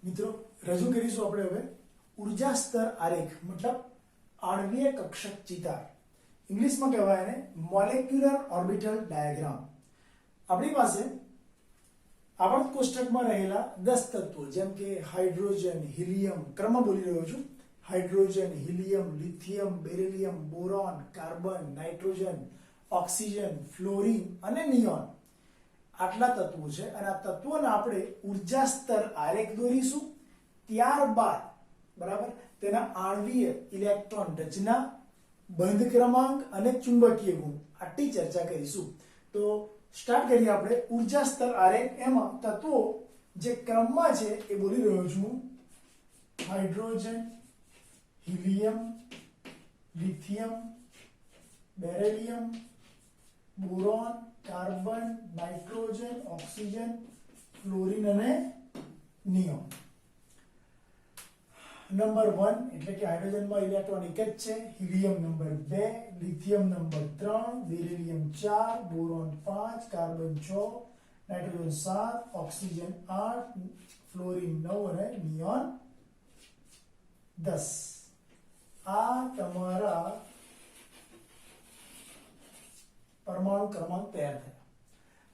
મિત્રો રજૂ કરીશું આપણે હવે ઉર્જા સ્તર આરેખ મતલબ આણ્વીય કક્ષક ચિતાર, ઇંગ્લિશમાં કહેવાય એને મોલેક્યુલર ઓર્બિટલ ડાયાગ્રામ. આપણી પાસે આવર્ત કોષ્ટકમાં રહેલા 10 તત્વો જેમ કે હાઇડ્રોજન, હિલિયમ, ક્રમ બોલી રહ્યો છું, hydrogen, helium, lithium, beryllium, boron, carbon, nitrogen, oxygen, fluorine અને નિયોન, આટલા તત્વો છે. અને આ તત્વોના આપણે ઉર્જા સ્તર આરેખ દોરીશું. ત્યારબાદ બરાબર તેના આણ્વીય ઇલેક્ટ્રોન રચના, બંધ ક્રમાંક અને ચુંબકીય ગુણ આટલી ચર્ચા કરીશું. તો સ્ટાર્ટ કરીએ આપણે ઉર્જા સ્તર આરેખ. એમાં તત્વો જે ક્રમમાં છે એ બોલી રહ્યો છું: hydrogen, helium, lithium, beryllium, boron, carbon, nitrogen, oxygen, fluorine અને નિયોન. નંબર 1 એટલે કે હાઇડ્રોજનમાં ઇલેક્ટ્રોન એક જ છે, helium number 2, lithium number 3, beryllium 4, boron 5, carbon 6, nitrogen 7, oxygen 8, fluorine 9 અને નિયોન 10. આ તમારા પરમાણુ ક્રમાંક તૈયાર થયા.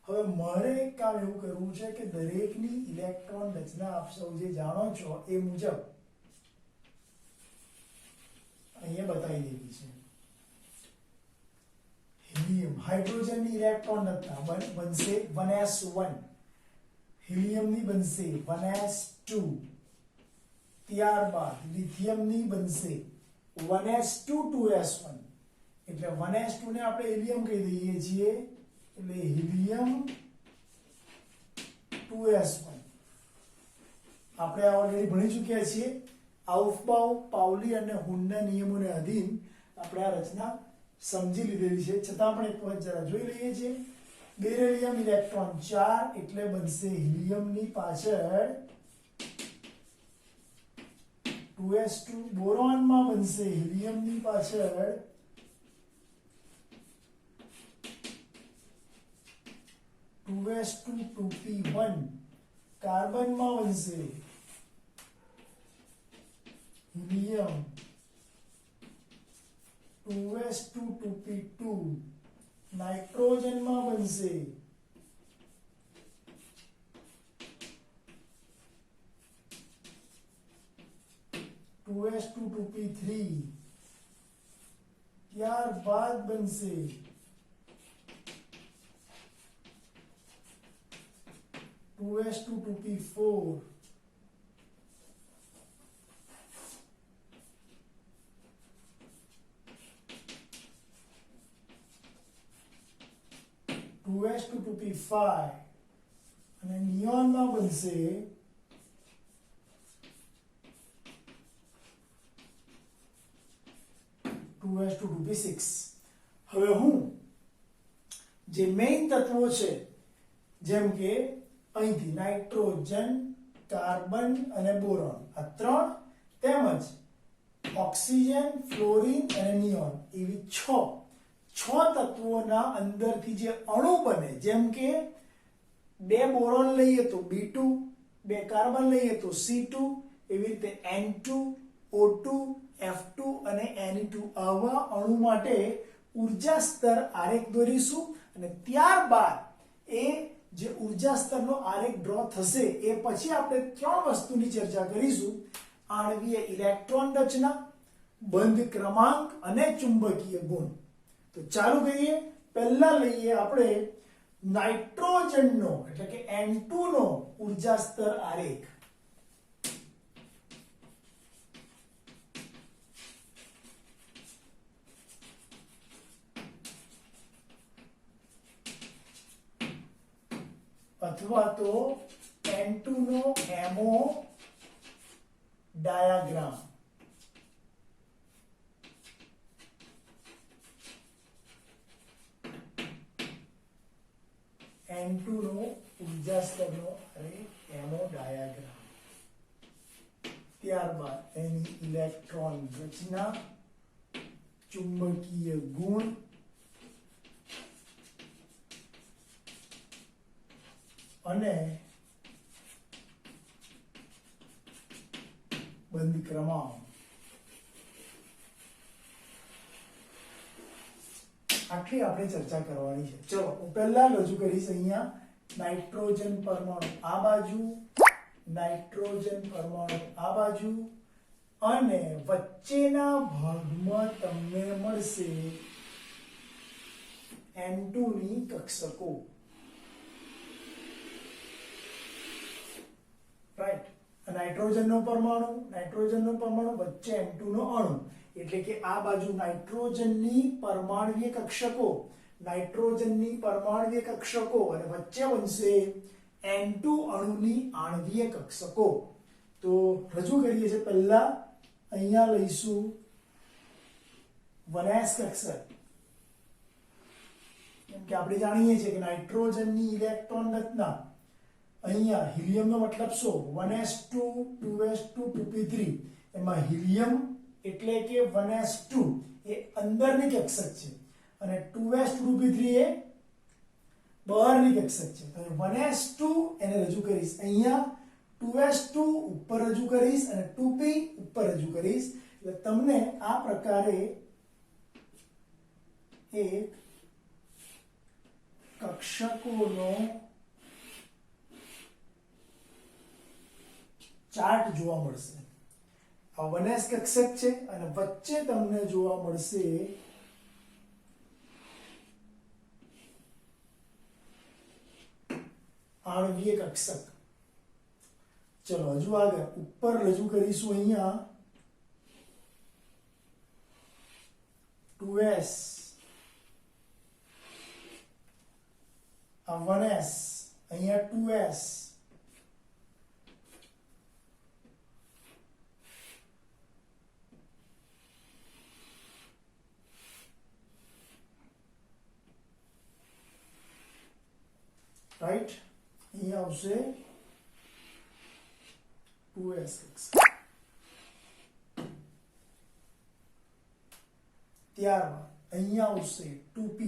હવે મારે એક કામ એવું કરવું છે કે દરેકની ઇલેક્ટ્રોન રચના આપ સૌ જે જાણો છો એ મુજબ અહીંયા બતાવી દેવી છે. હિલિયમ, હાઇડ્રોજનની ઇલેક્ટ્રોન રચના બનશે 1s1, હિલિયમની બનશે 1s2, ત્યારબાદ લિથિયમની બનશે 1s2 2s1, એટલે 1s2 ને આપણે હિલિયમ કહી દઈએ છીએ, એટલે હિલિયમ 2s1. આપણે આ ઓલરેડી ભણી ચૂક્યા છીએ. આઉફબાઉ, પાઉલી અને હુનના નિયમોને અધીન આપણે આ રચના સમજી લીધેલી છે, છતાં પણ એક વખત જરા જોઈ લઈએ છીએ. બેરિલિયમ ઇલેક્ટ્રોન 4 એટલે બનશે હિલિયમની પાછળ 2s2. બોરોનમાં બનશે હિલિયમની પાછળ 2s2 2p1. કાર્બનમાં બનશે હિલિયમ 2s2 2p2. નાઇટ્રોજનમાં બનશે (2s2 2p3). ત્યારબાદ બનશે (2s2 2p4). (2s2 2p5) અને નિયોનમાં બનશે (2s2 2p6). હવે હું જે મેઇન તત્વો છે જેમ કે અહીંથી નાઇટ્રોજન, કાર્બન અને બોરોન, આ ત્રણ, તેમજ ઓક્સિજન, ફ્લોરિન અને નિયોન, એવી છ તત્વોના અંદરથી જે અણુ બને, જેમ કે 2 બોરોન લઈએ તો B2, 2 કાર્બન લઈએ તો C2, એવી રીતે N2, O2, F2 અને Ne2, આવા અણુ માટે ઉર્જા સ્તર આરેખ દોરીશું. અને ત્યારબાદ એ જે ઉર્જા સ્તરનો આરેખ ડ્રો થશે એ પછી આપણે 3 વસ્તુની ચર્ચા કરીશું: આણ્વીય ઇલેક્ટ્રોન રચના, બંધ ક્રમાંક અને ચુંબકીય ગુણ. તો ચાલુ કરીએ. પહેલા લઈએ આપણે નાઇટ્રોજનનો એટલે કે N2 નો ઉર્જા સ્તર આરેખ. અથવા તો N2 નો હેમો ડાયાગ્રામ. N2 નો ઉર્જા સ્તરનો હેમો ડાયાગ્રામ. ત્યારબાદ એની ઇલેક્ટ્રોન રચના, ચુંબકીય ગુણ અને બંધ ક્રમાંક. આટલી આપણે ચર્ચા કરવાની છે. ચલો હું પહેલા રજૂ કરીશ અહીંયા નાઇટ્રોજન પરમાણુ આ બાજુ, નાઇટ્રોજન પરમાણુ આ બાજુ, અને વચ્ચેના ભાગમાં તમને મળશે N2 ની કક્ષકો. રાઈટ. નાઇટ્રોજનનો પરમાણુ વચ્ચે N2 નો અણુ, એટલે કે આ બાજુ નાઇટ્રોજનની પરમાણ્વીય કક્ષકો, નાઇટ્રોજનની પરમાણ્વીય કક્ષકો, અને વચ્ચે બનશે N2 અણુની આણ્વીય કક્ષકો. તો રજૂ કરીએ છીએ. પહેલા અહીંયા લઈશું 1s કક્ષક, કેમ કે આપણે જાણીએ છીએ કે નાઇટ્રોજનની ઇલેક્ટ્રોન રચના અહીંયા હિલિયમનો મતલબ શું? 1s2 2s2 2p3. એમાં હિલિયમ એટલે કે 1s2 એ અંદરની કક્ષક છે અને 2s2 2p3 એ બહારની કક્ષક છે. તો 1s2 એને રજૂ કરીશ અહીંયા, 2s2 ઉપર રજૂ કરીશ અને 2p ઉપર રજૂ કરીશ. એટલે તમને આ પ્રકારે એક કક્ષકોનો ચાર્ટ જોવા મળશે. આ 1s કક્ષક છે અને વચ્ચે તમને જોવા મળશે આણ્વીય કક્ષક. ચલો હજુ આગળ ઉપર રજૂ કરીશું અહીંયા 2s, આ 1s, અહીંયા 2s, રાઈટ. અહીંયા આવશે 2s. ત્યારબાદ અહીંયા આવશે 2p,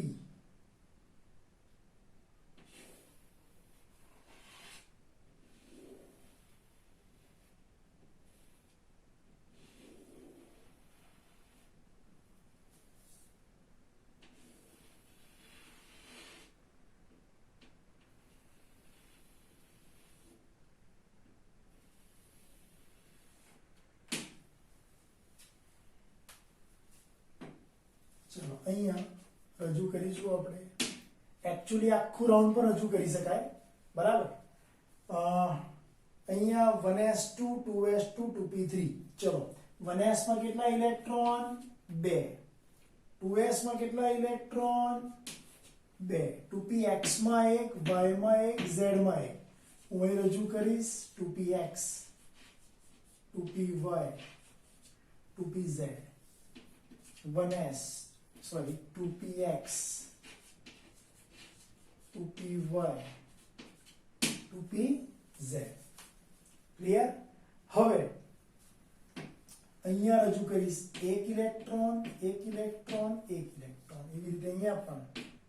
ચલો અહીંયા રજૂ કરીશું આપણે. એકચ્યુઅલી આખું રાઉન્ડ પર રજૂ કરી શકાય, બરાબર. અહીંયા 1s2 2s2 2p3. ચલો 1s માં કેટલા ઇલેક્ટ્રોન? 2. 2s માં કેટલા ઇલેક્ટ્રોન? 2. 2p x માં 1, y માં 1, z માં 1. હું અહીં રજૂ કરીશ 2px, 2py, 2pz, 1s, sorry, 2px, 2py, 2pz. Clear? હવે અહીંયા રજૂ કરીશ 1 ઇલેક્ટ્રોન 1 ઇલેક્ટ્રોન 1 ઇલેક્ટ્રોન, એવી રીતે અહીંયા પણ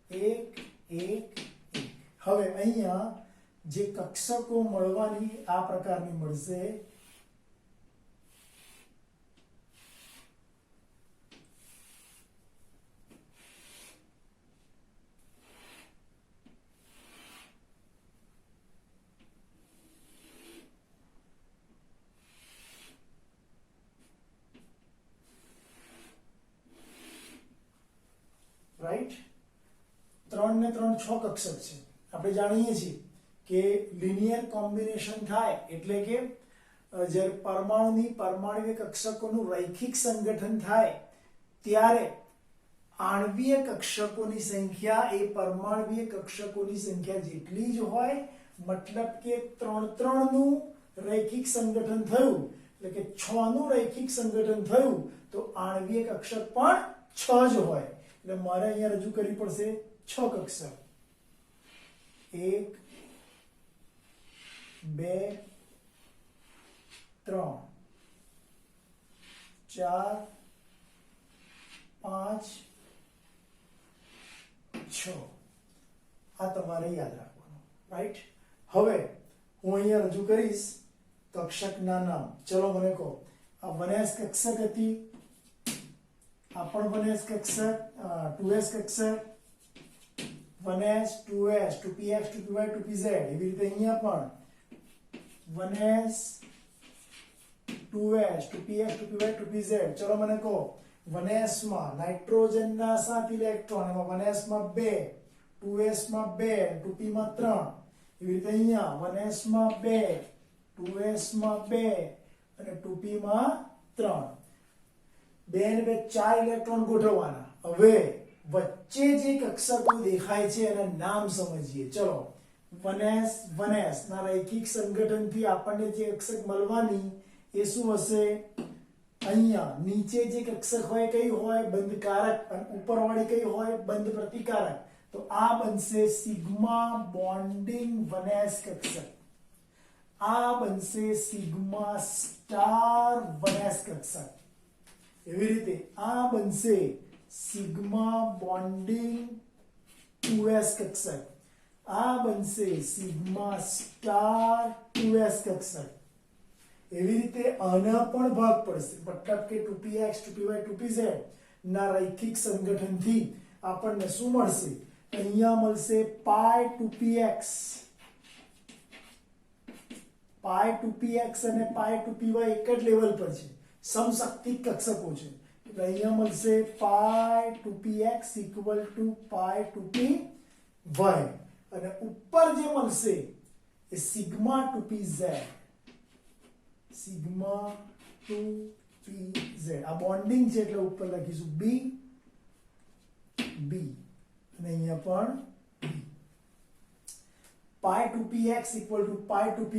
1 1 1. હવે અહીંયા જે કક્ષકો મળવાની આ પ્રકારની મળશે. રાઈટ. 3 ને 3 6 કક્ષક છે. આપણે જાણીએ છીએ કે લિનિયર કોમ્બિનેશન થાય એટલે કે જ્યારે પરમાણુની પરમાણ્વીય કક્ષકોનું રૈખિક સંગઠન થાય ત્યારે આણ્વીય કક્ષકોની સંખ્યા એ પરમાણ્વીય કક્ષકોની સંખ્યા જેટલી જ હોય. મતલબ કે 3 3 નું રૈખિક સંગઠન થયું એટલે કે 6 નું રૈખિક સંગઠન થયું તો આણ્વીય કક્ષક પણ 6 જ હોય. એટલે મારે અહીંયા રજૂ કરવી પડશે 6 કક્ષક. 1 2 3 4 5 6. આ તમારે યાદ રાખવાનું, રાઈટ. હવે હું અહીંયા રજૂ કરીશ કક્ષકના નામ. ચલો મને કહો આ 1s કક્ષક હતી, આ પણ 1s કક્ષક, 2s કક્ષક, 1s 2s 2px 2py 2pz, એવી રીતે અહીંયા પણ 1s 2s 2px 2py 2pz. ચલો મને કહો 1s માં નાઇટ્રોજનના 7 ઇલેક્ટ્રોન, એમાં 1s માં 2, 2s માં 2, 2p માં 3, એવી રીતે અહીંયા 1s માં 2, 2s માં 2 અને 2p માં 3. 2 ને 2 4 ઇલેક્ટ્રોન ગોઠવવાના. હવે વચ્ચે જે કક્ષકો દેખાય છે એના નામ સમજીએ. ચલો 1s ના રૈખિક સંગઠનથી આપણને જે કક્ષક મળવાની એ શું હશે? અહીંયા નીચે જે કક્ષક હોય કઈ હોય? બંધકારક, અને ઉપરવાળી કઈ હોય? બંધ પ્રતિકારક. તો આ બનશે સિગ્મા બોન્ડિંગ 1s કક્ષક. આ બનશે સિગ્મા સ્ટાર 1s કક્ષક. એવી રીતે આ બનશે સિગ્મા બોન્ડિંગ 2s કક્ષક. આ બનશે સિગ્મા સ્ટાર 2s કક્ષક. એવી રીતે આના પણ ભાગ પડશે, મતલબ કે 2px 2py 2pz ના રૈખિક સંગઠનથી આપણને શું મળશે? અહીંયા મળશે પાઈ 2px, પાઈ 2px અને પાઈ 2py એક જ લેવલ પર છે, સમશક્તિક કક્ષકો છે. એટલે અહીંયા મળશે પાઈ 2px equal to pi 2py, અને ઉપર જે મળશે એ સિગ્મા 2pz, સિગ્મા 2pz. આ બોન્ડિંગ છે એટલે ઉપર લખીશું b, અને અહીંયા પણ b. Pi 2px equal to pi 2py,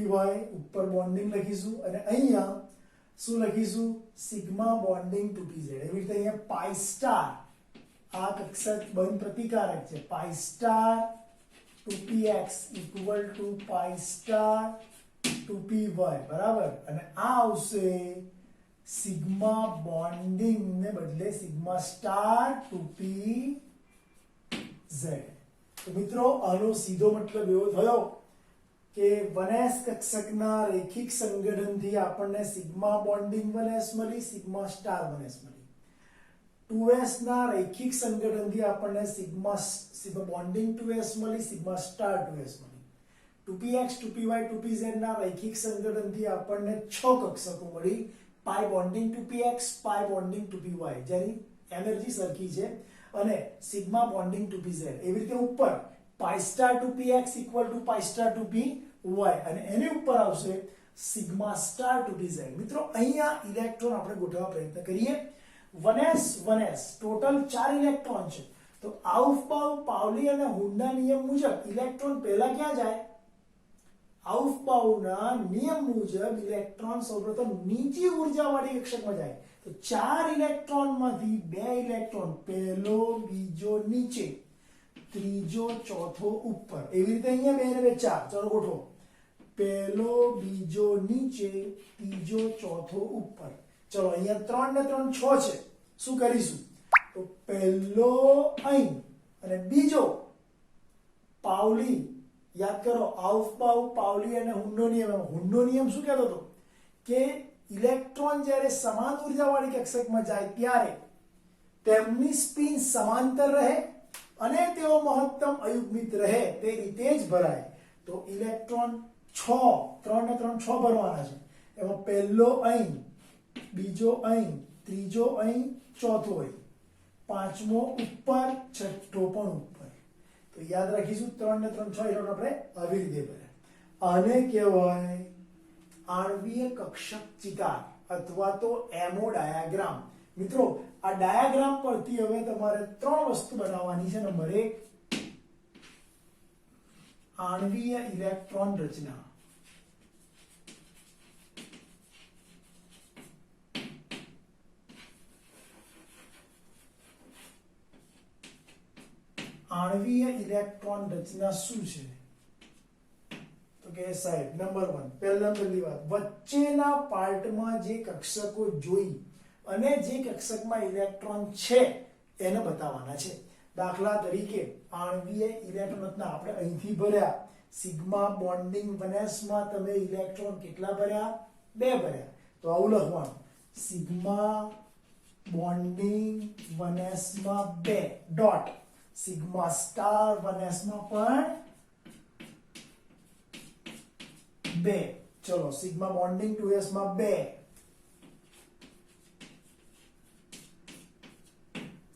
ઉપર બોન્ડિંગ લખીશું, અને અહીંયા શું લખીશું? Sigma bonding 2pz. એવી રીતે અહીંયા પાઈ સ્ટાર, આ કક્ષક બંધ પ્રતિકારક છે, pi star 2px equal to pi star 2py, બરાબર. અને આ આવશે સિગ્મા બોન્ડિંગ ને બદલે સિગ્મા સ્ટાર 2pz. તો મિત્રો આનો સીધો મતલબ એવો થયો કે 1s કક્ષકના રૈખિક સંગઠનથી આપણને સિગ્મા બોન્ડિંગ 1s મળી, સિગ્મા સ્ટાર 1s મળી. 2s ના રૈખિક સંગઠનથી આપણને સિગ્મા બોન્ડિંગ 2s મળી, સિગ્મા સ્ટાર 2s મળી. 2px 2py 2pz ના રૈખિક સંગઠનથી આપણને 6 કક્ષકો મળી, પાઈ બોન્ડિંગ 2px, પાઈ બોન્ડિંગ 2py, જેની એનર્જી સરખી છે, અને સિગ્મા બોન્ડિંગ 2pz. એવી રીતે ઉપર pi star 2px equal to pi star 2py, અને એની ઉપર આવશે સિગ્મા સ્ટાર 2pz. મિત્રો અહીંયા ઇલેક્ટ્રોન આપણે ગોઠવવા પ્રયત્ન કરીએ. 1s ટોટલ 4 ઇલેક્ટ્રોન છે. તો આઉફબાઉ, પાઉલી અને હુન્ડના નિયમ મુજબ ઇલેક્ટ્રોન પહેલા ક્યાં જાય? આઉફબાઉના નિયમ મુજબ ઇલેક્ટ્રોન સૌપ્રથમ નીચી ઉર્જાવાળી કક્ષકમાં જાય. તો 4 ઇલેક્ટ્રોનમાંથી 2 ઇલેક્ટ્રોન પહેલો, બીજો નીચે, ત્રીજો, ચોથો ઉપર. એવી રીતે અહીંયા 2 ને 2 4. ચલો ગોઠવો. પહેલો, બીજો નીચે, ત્રીજો, ચોથો ઉપર. ચલો અહીંયા 3 ને 3 6 છે. શું કરીશું? તો પહેલો અહીં અને બીજો પાઉલી, યાદ કરો આઉફબાઉ, પાઉલી અને હુન્ડો નિયમ. હુન્ડો નિયમ શું કહેતો હતો? કે ઇલેક્ટ્રોન જ્યારે સમાન ઉર્જાવાળી કક્ષકમાં જાય ત્યારે તેમની સ્પિન સમાંતર રહે અને તેઓ મહત્તમ અયુગ્મિત રહે તે રીતે જ ભરાય. તો ઇલેક્ટ્રોન 6, 3 ને 3 6 ભરવાના છે. એમાં પહેલો અહીં, બીજો અહીં, ત્રીજો અહીં, ચોથો અહીં, પાંચમો ઉપર, છઠ્ઠો પણ ઉપર. તો યાદ રાખીશું 3 ને 3 6 ઇલેક્ટ્રોન આપણે આવી રીતે ભર્યા. આને કહેવાય આણ્વીય કક્ષક ચિતાર અથવા તો એમો ડાયાગ્રામ. મિત્રો આ ડાયાગ્રામ પરથી હવે તમારે 3 વસ્તુ બનાવવાની છે. નંબર 1, આણ્વીય ઇલેક્ટ્રોન રચના. આણ્વીય ઇલેક્ટ્રોન રચના શું છે? તો કે સાહેબ નંબર 1, પહેલી વાત, વચ્ચેના પાર્ટમાં જે કક્ષકો જોઈ અને જે કક્ષકમાં ઇલેક્ટ્રોન છે એને બતાવવાના છે. દાખલા તરીકે આણ્વીય ઇલેક્ટ્રોન રચના આપણે અહીંથી ભર્યા. સિગ્મા બોન્ડિંગ 1s માં તમે ઇલેક્ટ્રોન કેટલા ભર્યા? 2 ભર્યા. તો આવું લખવાનું, સિગ્મા બોન્ડિંગ 1s માં 2 ડોટ સિગ્મા સ્ટાર 1s માં પણ 2. ચલો સિગ્મા બોન્ડિંગ 2s માં 2.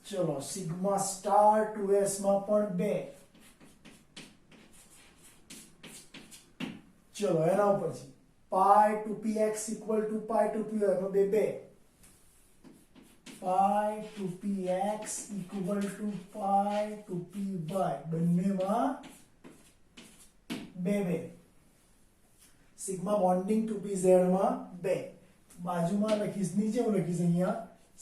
ચલો સિગ્મા સ્ટાર 2s માં પણ 2. ચલો એના ઉપરથી pi to px equal to pi to py એમાં 2 pi to px equal to pi to py બંનેમાં 2 સિગ્મા બોન્ડિંગ ટુ pz માં 2 બાજુમાં લખીશ નીચે હું લખીશ અહીંયા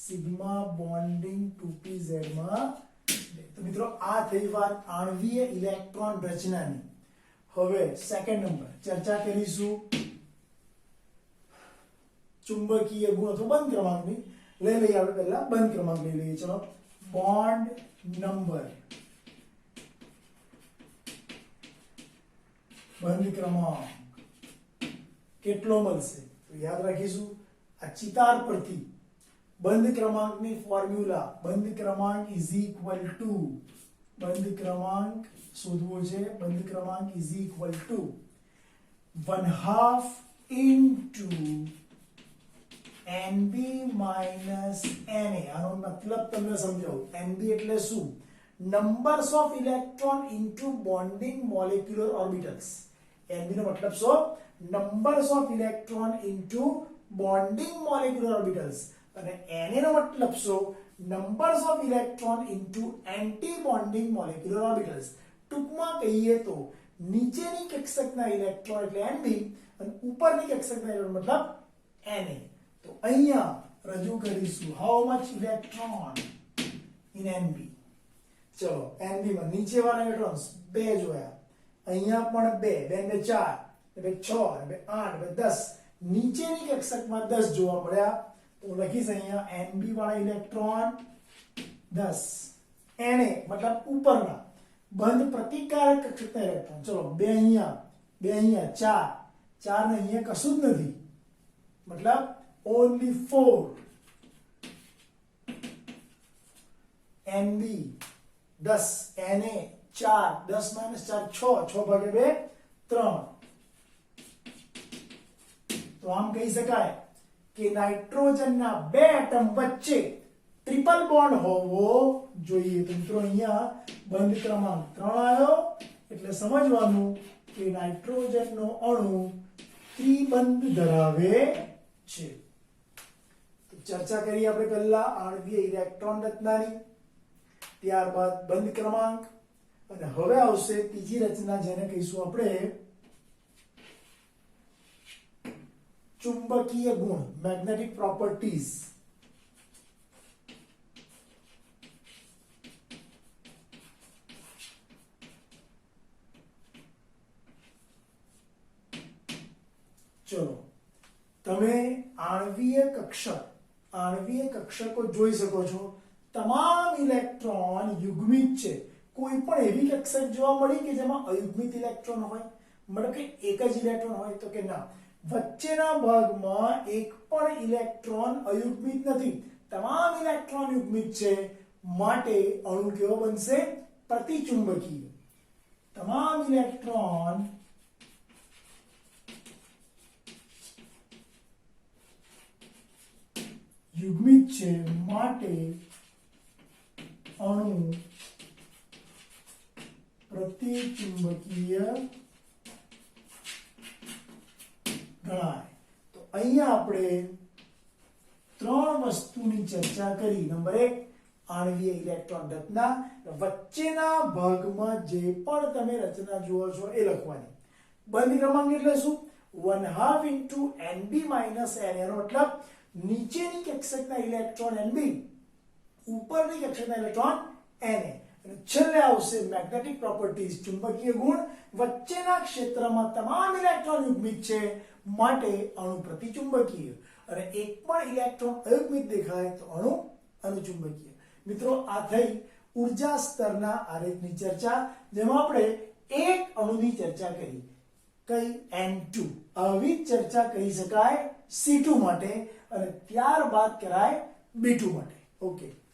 સિગ્મા બોન્ડિંગ ટુ pz માં 2. તો મિત્રો આ થઈ વાત આણ્વીય ઇલેક્ટ્રોન રચનાની. હવે સેકન્ડ નંબર ચર્ચા કરીશું ચુંબકીય ગુણ અથવા બંધ ક્રમાંકની. લઈ લઈએ આપણે પહેલા બંધ ક્રમાંક લઈ લઈએ. ચલો બોન્ડ નંબર બંધ ક્રમાંક કેટલો મળશે તો યાદ રાખીશું આ ચિતાર પરથી બંધ ક્રમાંકની ફોર્મ્યુલા બંધ ક્રમાંક ઇઝ ઇક્વલ ટુ બંધ ક્રમાંક શોધવો છે. બંધ ક્રમાંક is equal to 1/2 into NB minus NA. આનો મતલબ તમને સમજાવું. NB એટલે શું? Numbers of electron into bonding molecular orbitals. NB નો મતલબ શું? Numbers of electron into bonding molecular orbitals. અને Na નો મતલબ શું? Numbers of electron into anti bonding molecular orbitals. ટૂંકમાં કહીએ તો નીચેની કક્ષકના ઇલેક્ટ્રોન એટલે NB અને ઉપરની કક્ષકના ઇલેક્ટ્રોન મતલબ Na. તો અહીંયા રજૂ કરીશું how much electron in NB. ચલો NB માં નીચે વાળા ઇલેક્ટ્રોન્સ 2 જોયા, અહીંયા પણ 2 2 4 2 6 2 8 10 નીચેની કક્ષકમાં 10 જોવા મળ્યા. તો લખીશ અહીંયા NB વાળા ઇલેક્ટ્રોન 10, Na મતલબ ઉપરના બંધ પ્રતિકારક કક્ષકના ઇલેક્ટ્રોન. ચલો 2 અહીંયા 4 ને અહીંયા કશું જ નથી મતલબ only 4. NB 10 Na 4 10 minus 4 6 ભાગ્યા 2 3. તો આમ કહી શકાય કે નાઇટ્રોજનના 2 એટમ વચ્ચે ટ્રિપલ બોન્ડ હોવો જોઈએ. તો મિત્રો અહીંયા બંધ ક્રમાંક 3 આવ્યો એટલે સમજવાનું કે નાઇટ્રોજનનો અણુ ત્રિબંધ ધરાવે છે. ચર્ચા કરી આપણે પહેલા આણ્વીય ઇલેક્ટ્રોન રચનાની, ત્યારબાદ બંધ ક્રમાંક અને હવે આવશે ત્રીજી રચના જેને કહીશું આપણે ચુંબકીય ગુણ મેગ્નેટિક પ્રોપર્ટીઝ. ચલો તમે આણ્વીય કક્ષકો જોઈ શકો છો. તમામ ઇલેક્ટ્રોન યુગ્મિત છે. કોઈ પણ એવી કક્ષક જોવા મળી કે જેમાં અયુગ્મિત ઇલેક્ટ્રોન હોય મતલબ કે એક જ ઇલેક્ટ્રોન હોય તો કે ના. વચ્ચેના ભાગમાં એક પણ ઇલેક્ટ્રોન અયુગ્મિત નથી. તમામ ઇલેક્ટ્રોન યુગ્મિત છે માટે અણુ કેવો બનશે? પ્રતિચુંબકીય. તમામ ઇલેક્ટ્રોન યુગ્મિત છે માટે અણુ પ્રતિચુંબકીય ગણાય. તો અહીંયા આપણે 3 વસ્તુની ચર્ચા કરી. નંબર 1 આણ્વીય ઇલેક્ટ્રોન રચના. વચ્ચેના ભાગમાં જે પણ તમે રચના જુઓ છો એ લખવાની. બંધ ક્રમાંક એટલે શું? 1/2 into NB minus Na. એનો મતલબ નીચેની કક્ષકના ઇલેક્ટ્રોન NB, ઉપરની કક્ષકના ઇલેક્ટ્રોન Na. અને છેલ્લે આવશે મેગ્નેટિક પ્રોપર્ટીઝ ચુંબકીય ગુણ. વચ્ચેના ક્ષેત્રમાં તમામ ઇલેક્ટ્રોન યુગ્મિત છે માટે અણુ પ્રતિચુંબકીય અને એક પણ ઇલેક્ટ્રોન અયુગ્મિત દેખાય તો અણુ અનુચુંબકીય. મિત્રો આ થઈ ઊર્જા સ્તરના આલેખની ચર્ચા જેમાં આપણે એક અણુની ચર્ચા કરી. કઈ? N2. આવી ચર્ચા કહી શકાય C2 માટે અને ત્યારબાદ કરાય B2 માટે. ઓકે.